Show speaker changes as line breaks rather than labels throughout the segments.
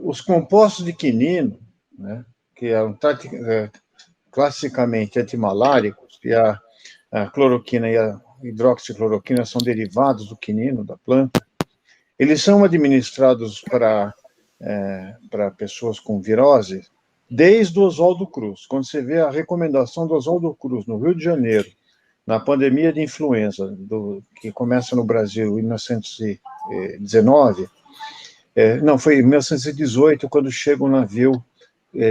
Os compostos de quinino, né, que eram classicamente antimaláricos, e a cloroquina e a hidroxicloroquina são derivados do quinino, da planta, eles são administrados para pessoas com virose desde o Oswaldo Cruz. Quando você vê a recomendação do Oswaldo Cruz, no Rio de Janeiro, na pandemia de influenza, que começa no Brasil em 1919, não, foi em 1918, quando chega um navio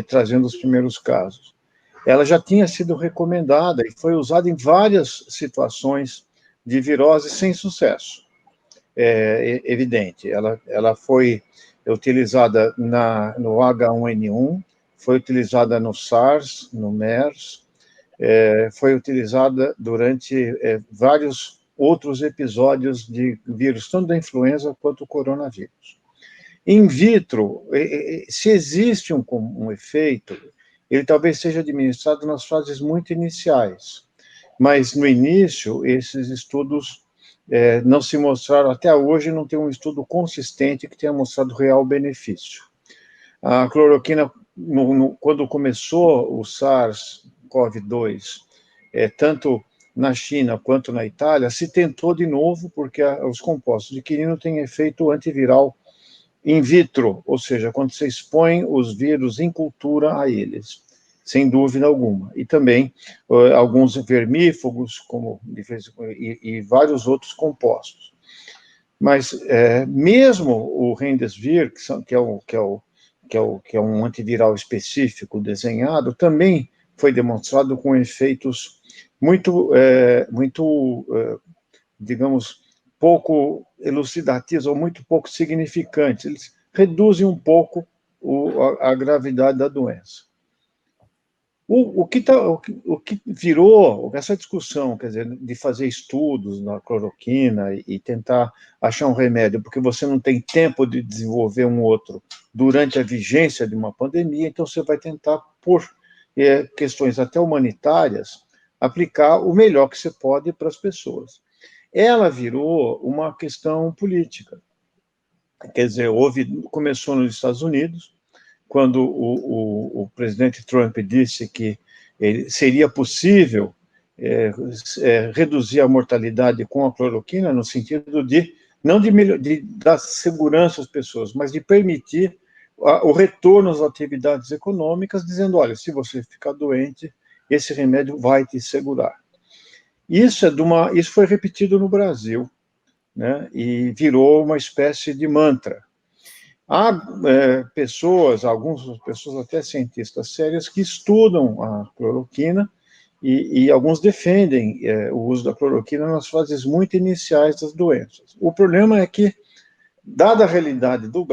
trazendo os primeiros casos. Ela já tinha sido recomendada e foi usada em várias situações de virose sem sucesso, evidente. Ela foi utilizada no H1N1, foi utilizada no SARS, no MERS, foi utilizada durante vários outros episódios de vírus, tanto da influenza quanto do coronavírus. In vitro, se existe um efeito, ele talvez seja administrado nas fases muito iniciais, mas no início, esses estudos não se mostraram, até hoje não tem um estudo consistente que tenha mostrado real benefício. A cloroquina, quando começou o SARS-CoV-2, tanto na China quanto na Itália, se tentou de novo, porque os compostos de quinino têm efeito antiviral in vitro, ou seja, quando você expõe os vírus em cultura a eles, sem dúvida alguma. E também alguns vermífugos, e vários outros compostos. Mas mesmo o Remdesivir, que é um antiviral específico desenhado, também foi demonstrado com efeitos digamos, pouco elucidativos ou muito pouco significantes. Eles reduzem um pouco a gravidade da doença. O que virou essa discussão, quer dizer, de fazer estudos na cloroquina e tentar achar um remédio, porque você não tem tempo de desenvolver um outro durante a vigência de uma pandemia, então você vai tentar, por questões até humanitárias, aplicar o melhor que você pode para as pessoas. Ela virou uma questão política. Quer dizer, começou nos Estados Unidos, quando o presidente Trump disse que seria possível reduzir a mortalidade com a cloroquina, no sentido de, não de dar segurança às pessoas, mas de permitir o retorno às atividades econômicas, dizendo, olha, se você ficar doente, esse remédio vai te segurar. Isso foi repetido no Brasil, né, e virou uma espécie de mantra. Há algumas pessoas, até cientistas sérias, que estudam a cloroquina e alguns defendem o uso da cloroquina nas fases muito iniciais das doenças. O problema é que, dada a realidade do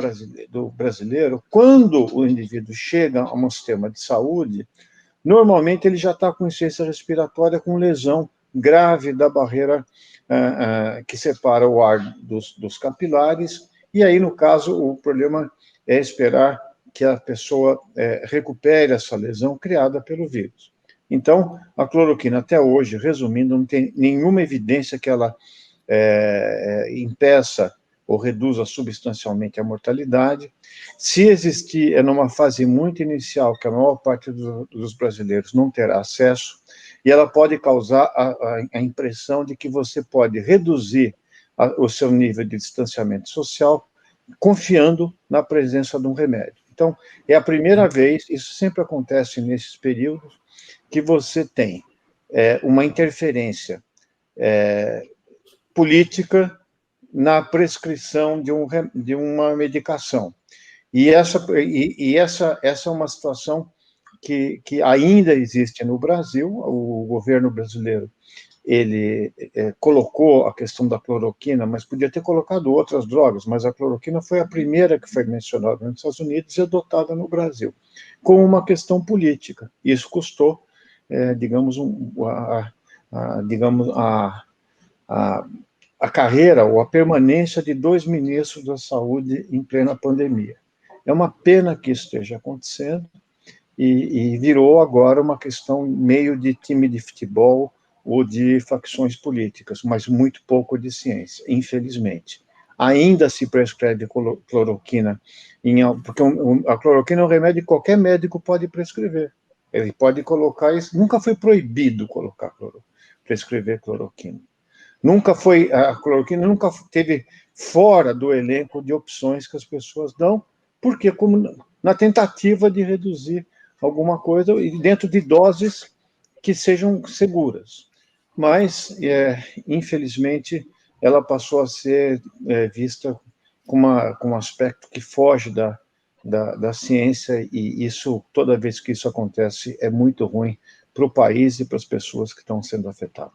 brasileiro, quando o indivíduo chega a um sistema de saúde, normalmente ele já está com insuficiência respiratória, com lesão grave da barreira que separa o ar dos capilares, e aí, no caso, o problema é esperar que a pessoa recupere essa lesão criada pelo vírus. Então, a cloroquina, até hoje, resumindo, não tem nenhuma evidência que ela impeça ou reduza substancialmente a mortalidade. Se existir, é numa fase muito inicial, que a maior parte dos brasileiros não terá acesso, e ela pode causar a impressão de que você pode reduzir o seu nível de distanciamento social, confiando na presença de um remédio. Então, é a primeira vez, isso sempre acontece nesses períodos, que você tem uma interferência política na prescrição de uma medicação. E essa é uma situação que ainda existe no Brasil. O governo brasileiro, ele colocou a questão da cloroquina, mas podia ter colocado outras drogas, mas a cloroquina foi a primeira que foi mencionada nos Estados Unidos e adotada no Brasil, como uma questão política. Isso custou, digamos, a carreira ou a permanência de 2 ministros da saúde em plena pandemia. É uma pena que isso esteja acontecendo e virou agora uma questão meio de time de futebol ou de facções políticas, mas muito pouco de ciência, infelizmente. ainda se prescreve cloroquina, porque a cloroquina é um remédio que qualquer médico pode prescrever. Ele pode colocar isso, nunca foi proibido prescrever cloroquina. A cloroquina nunca teve fora do elenco de opções que as pessoas dão, porque como na tentativa de reduzir alguma coisa e dentro de doses que sejam seguras. Mas, infelizmente, ela passou a ser vista com um aspecto que foge da ciência, e isso, toda vez que isso acontece, é muito ruim para o país e para as pessoas que estão sendo afetadas.